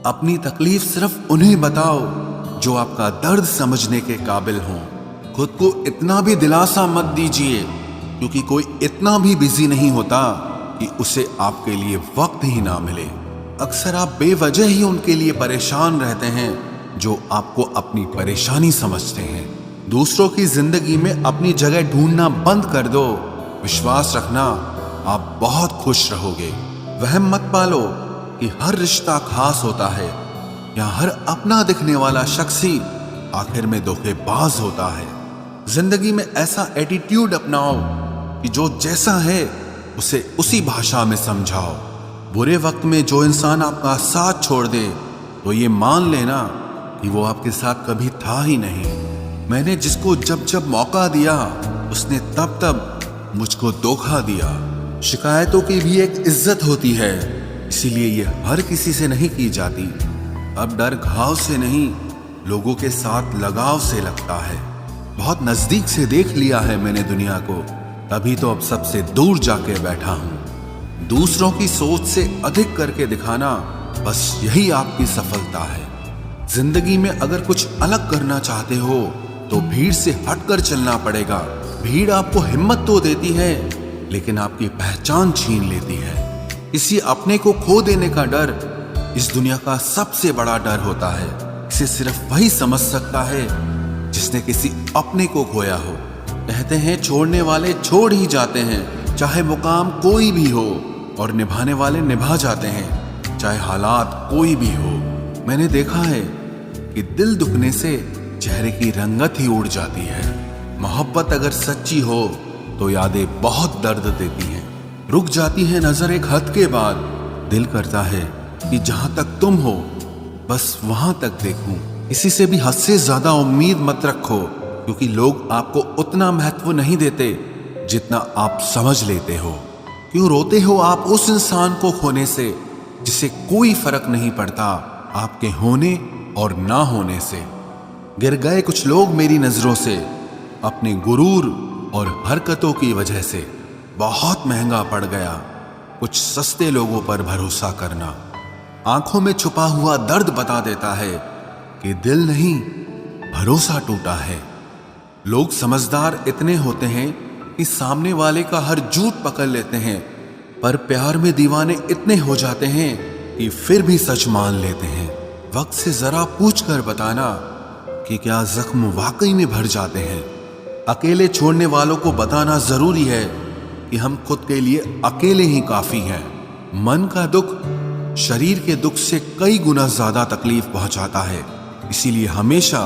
अपनी तकलीफ सिर्फ उन्हें बताओ जो आपका दर्द समझने के काबिल हों। खुद को इतना भी दिलासा मत दीजिए, क्योंकि कोई इतना भी बिजी नहीं होता कि उसे आपके लिए वक्त ही ना मिले। अक्सर आप बेवजह ही उनके लिए परेशान रहते हैं जो आपको अपनी परेशानी समझते हैं। दूसरों की जिंदगी में अपनी जगह ढूंढना बंद कर दो। विश्वास रखना, आप बहुत खुश रहोगे। वहम मत पालो कि हर रिश्ता खास होता है या हर अपना दिखने वाला शख्स ही आखिर में धोखेबाज होता है। जिंदगी में ऐसा एटीट्यूड अपनाओ कि जो जैसा है उसे उसी भाषा में समझाओ। बुरे वक्त में जो इंसान आपका साथ छोड़ दे तो ये मान लेना कि वो आपके साथ कभी था ही नहीं। मैंने जिसको जब जब मौका दिया उसने तब तब मुझको धोखा दिया। शिकायतों की भी एक इज्जत होती है, इसीलिए ये हर किसी से नहीं की जाती। अब डर घाव से नहीं, लोगों के साथ लगाव से लगता है। बहुत नजदीक से देख लिया है मैंने दुनिया को, तभी तो अब सबसे दूर जाके बैठा हूं। दूसरों की सोच से अधिक करके दिखाना, बस यही आपकी सफलता है। जिंदगी में अगर कुछ अलग करना चाहते हो तो भीड़ से हटकर चलना पड़ेगा। भीड़ आपको हिम्मत तो देती है, लेकिन आपकी पहचान छीन लेती है। किसी अपने को खो देने का डर इस दुनिया का सबसे बड़ा डर होता है। इसे सिर्फ वही समझ सकता है जिसने किसी अपने को खोया हो। कहते हैं छोड़ने वाले छोड़ ही जाते हैं, चाहे मुकाम कोई भी हो, और निभाने वाले निभा जाते हैं, चाहे हालात कोई भी हो। मैंने देखा है कि दिल दुखने से चेहरे की रंगत ही उड़ जाती है। मोहब्बत अगर सच्ची हो तो यादें बहुत दर्द देती हैं। रुक जाती है नजर एक हद के बाद। दिल करता है कि जहां तक तुम हो बस वहां तक देखूं। किसी से भी हद से ज्यादा उम्मीद मत रखो, क्योंकि लोग आपको उतना महत्व नहीं देते जितना आप समझ लेते हो। क्यों रोते हो आप उस इंसान को खोने से जिसे कोई फर्क नहीं पड़ता आपके होने और ना होने से। गिर गए कुछ लोग मेरी नजरों से अपने गुरूर और हरकतों की वजह से। बहुत महंगा पड़ गया कुछ सस्ते लोगों पर भरोसा करना। आंखों में छुपा हुआ दर्द बता देता है कि दिल नहीं, भरोसा टूटा है। लोग समझदार इतने होते हैं कि सामने वाले का हर झूठ पकड़ लेते हैं, पर प्यार में दीवाने इतने हो जाते हैं कि फिर भी सच मान लेते हैं। वक्त से जरा पूछ कर बताना कि क्या जख्म वाकई में भर जाते हैं। अकेले छोड़ने वालों को बताना जरूरी है कि हम खुद के लिए अकेले ही काफी हैं। मन का दुख शरीर के दुख से कई गुना ज्यादा तकलीफ पहुंचाता है, इसीलिए हमेशा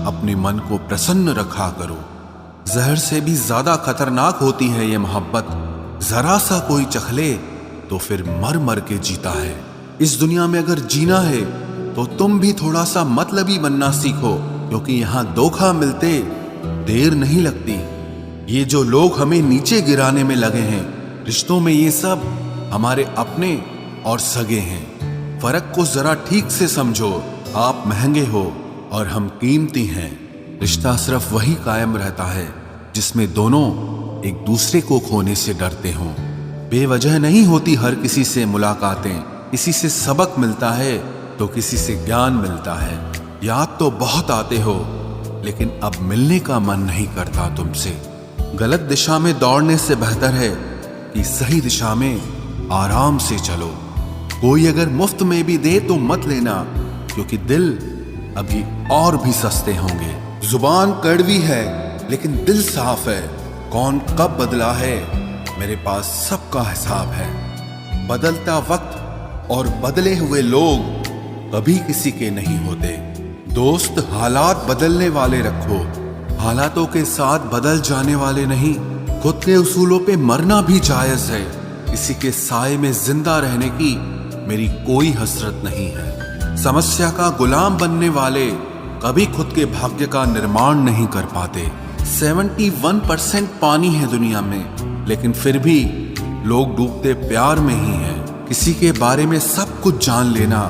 अपने मन को प्रसन्न रखा करो। जहर से भी ज्यादा खतरनाक होती है ये मोहब्बत। जरा सा कोई चखले तो फिर मर मर के जीता है। इस दुनिया में अगर जीना है तो तुम भी थोड़ा सा मतलबी बनना सीखो, क्योंकि यहां धोखा मिलते देर नहीं लगती। ये जो लोग हमें नीचे गिराने में लगे हैं, रिश्तों में ये सब हमारे अपने और सगे हैं। फर्क को जरा ठीक से समझो। आप महंगे हो और हम कीमती हैं। रिश्ता सिर्फ वही कायम रहता है जिसमें दोनों एक दूसरे को खोने से डरते हों। बेवजह नहीं होती हर किसी से मुलाकातें। किसी से सबक मिलता है तो किसी से ज्ञान मिलता है। याद तो बहुत आते हो, लेकिन अब मिलने का मन नहीं करता तुमसे। गलत दिशा में दौड़ने से बेहतर है कि सही दिशा में आराम से चलो। कोई अगर मुफ्त में भी दे तो मत लेना, क्योंकि दिल अभी और भी सस्ते होंगे। जुबान कड़वी है लेकिन दिल साफ है। कौन कब बदला है, मेरे पास सबका हिसाब है। बदलता वक्त और बदले हुए लोग कभी किसी के नहीं होते। दोस्त हालात बदलने वाले रखो, हालातों के साथ बदल जाने वाले नहीं। खुद के उसूलों पे मरना भी जायज है। किसी के साए में जिंदा रहने की मेरी कोई हसरत नहीं है। समस्या का गुलाम बनने वाले कभी खुद के भाग्य का निर्माण नहीं कर पाते। 71% पानी है दुनिया में, लेकिन फिर भी लोग डूबते प्यार में ही हैं। किसी के बारे में सब कुछ जान लेना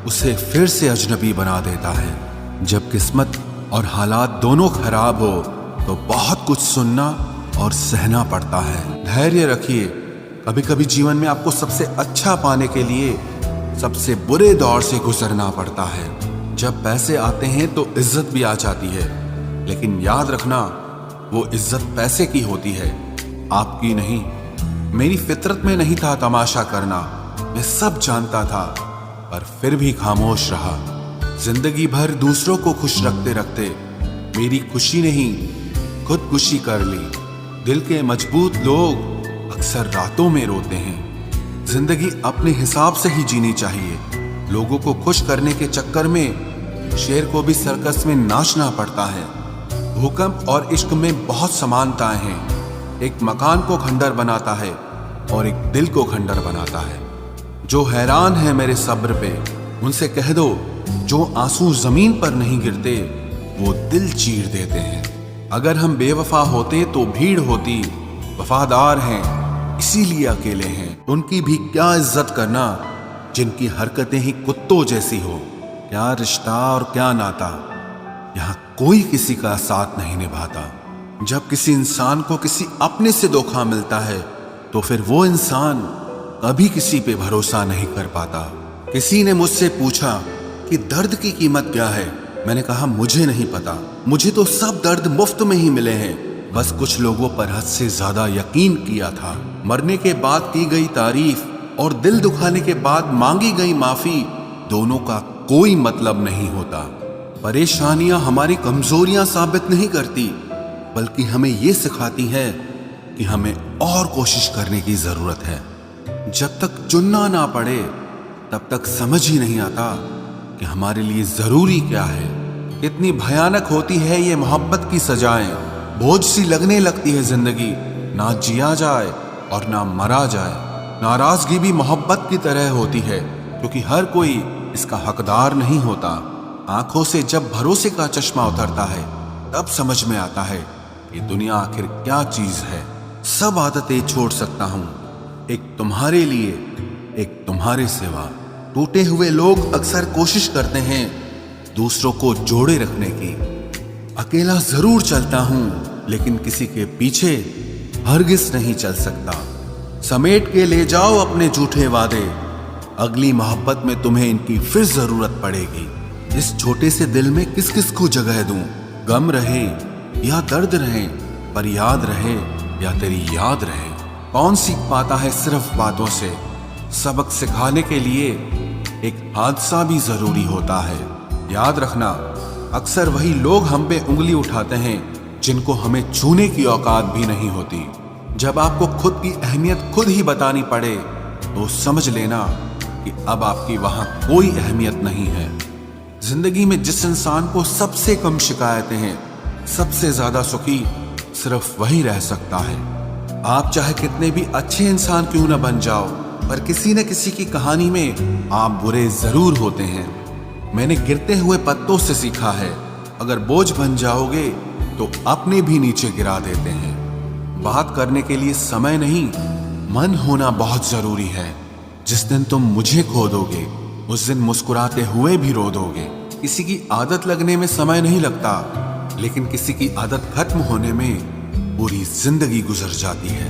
उसे फिर से अजनबी बना देता है। जब किस्मत और हालात दोनों खराब हो तो बहुत कुछ सुनना और सहना पड़ता है। धैर्य रखिए। कभी कभी जीवन में आपको सबसे अच्छा पाने के लिए सबसे बुरे दौर से गुजरना पड़ता है। जब पैसे आते हैं तो इज्जत भी आ जाती है, लेकिन याद रखना वो इज्जत पैसे की होती है, आपकी नहीं। मेरी फितरत में नहीं था तमाशा करना, मैं सब जानता था, पर फिर भी खामोश रहा। जिंदगी भर दूसरों को खुश रखते रखते मेरी खुशी नहीं खुदकुशी कर ली। दिल के मजबूत लोग अक्सर रातों में रोते हैं। जिंदगी अपने हिसाब से ही जीनी चाहिए। लोगों को खुश करने के चक्कर में शेर को भी सर्कस में नाचना पड़ता है। भूकंप और इश्क में बहुत समानताएं हैं। एक मकान को खंडर बनाता है और एक दिल को खंडर बनाता है। जो हैरान है मेरे सब्र पे, उनसे कह दो जो आंसू जमीन पर नहीं गिरते वो दिल चीर देते हैं। अगर हम बेवफा होते तो भीड़ होती, वफादार हैं इसीलिए अकेले हैं। उनकी भी क्या इज्जत करना जिनकी हरकतें ही कुत्तों जैसी हो। क्या रिश्ता और क्या नाता, यहाँ कोई किसी का साथ नहीं निभाता। जब किसी इंसान को किसी अपने से धोखा मिलता है तो फिर वो इंसान कभी किसी पे भरोसा नहीं कर पाता। किसी ने मुझसे पूछा कि दर्द की कीमत क्या है। मैंने कहा मुझे नहीं पता, मुझे तो सब दर्द मुफ्त में ही मिले हैं। बस कुछ लोगों पर हद से ज्यादा यकीन किया था। मरने के बाद की गई तारीफ और दिल दुखाने के बाद मांगी गई माफी, दोनों का कोई मतलब नहीं होता। परेशानियां हमारी कमजोरियां साबित नहीं करती, बल्कि हमें ये सिखाती है कि हमें और कोशिश करने की जरूरत है। जब तक चुनना ना पड़े तब तक समझ ही नहीं आता कि हमारे लिए जरूरी क्या है। कितनी भयानक होती है ये मोहब्बत की सजाएं। बोझ सी लगने लगती है जिंदगी, ना जिया जाए और ना मरा जाए। नाराजगी भी मोहब्बत की तरह होती है, क्योंकि हर कोई इसका हकदार नहीं होता। आंखों से जब भरोसे का चश्मा उतरता है तब समझ में आता है कि दुनिया आखिर क्या चीज है। सब आदतें छोड़ सकता हूँ, एक तुम्हारे लिए, एक तुम्हारे सिवा। टूटे हुए लोग अक्सर कोशिश करते हैं दूसरों को जोड़े रखने की। अकेला जरूर चलता हूं, लेकिन किसी के पीछे हरगिज नहीं चल सकता। समेट के ले जाओ अपने झूठे वादे, अगली मोहब्बत में तुम्हें इनकी फिर जरूरत पड़ेगी। इस छोटे से दिल में किस किस को जगह दूं? गम रहे या दर्द रहे, पर याद रहे या तेरी याद रहे। कौन सीख पाता है सिर्फ बातों से? सबक सिखाने के लिए एक हादसा भी जरूरी होता है। याद रखना, अक्सर वही लोग हम पे उंगली उठाते हैं जिनको हमें छूने की औकात भी नहीं होती। जब आपको खुद की अहमियत खुद ही बतानी पड़े तो समझ लेना कि अब आपकी वहां कोई अहमियत नहीं है। जिंदगी में जिस इंसान को सबसे कम शिकायतें हैं, सबसे ज्यादा सुखी सिर्फ वही रह सकता है। आप चाहे कितने भी अच्छे इंसान क्यों न बन जाओ, पर किसी न किसी की कहानी में आप बुरे जरूर होते हैं। मैंने गिरते हुए पत्तों से सीखा है, अगर बोझ बन जाओगे तो अपने भी नीचे गिरा देते हैं। बात करने के लिए समय नहीं, मन होना बहुत जरूरी है। जिस दिन तुम मुझे खो दोगे उस दिन मुस्कुराते हुए भी रो दोगे। किसी की आदत लगने में समय नहीं लगता, लेकिन किसी की आदत खत्म होने में पूरी जिंदगी गुजर जाती है।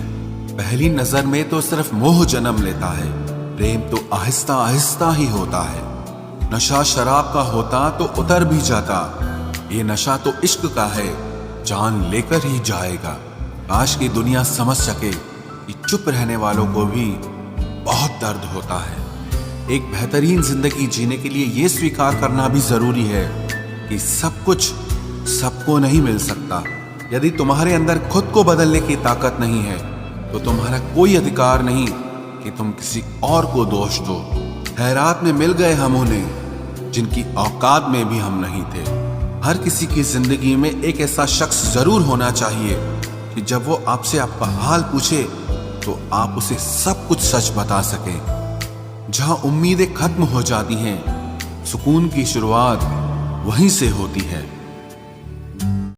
पहली नजर में तो सिर्फ मोह जन्म लेता है, प्रेम तो आहिस्ता आहिस्ता ही होता है। नशा शराब का होता तो उतर भी जाता, ये नशा तो इश्क का है, जान लेकर ही जाएगा। काश की दुनिया समझ सके कि चुप रहने वालों को भी बहुत दर्द होता है। एक बेहतरीन जिंदगी जीने के लिए ये स्वीकार करना भी जरूरी है कि सब कुछ सबको नहीं मिल सकता। यदि तुम्हारे अंदर खुद को बदलने की ताकत नहीं है तो तुम्हारा कोई अधिकार नहीं कि तुम किसी और को दोष दो। खैरात में मिल गए हम उन्हें जिनकी औकात में भी हम नहीं थे। हर किसी की जिंदगी में एक ऐसा शख्स जरूर होना चाहिए कि जब वो आपसे आपका हाल पूछे तो आप उसे सब कुछ सच बता सकें। जहां उम्मीदें खत्म हो जाती हैं, सुकून की शुरुआत वहीं से होती है।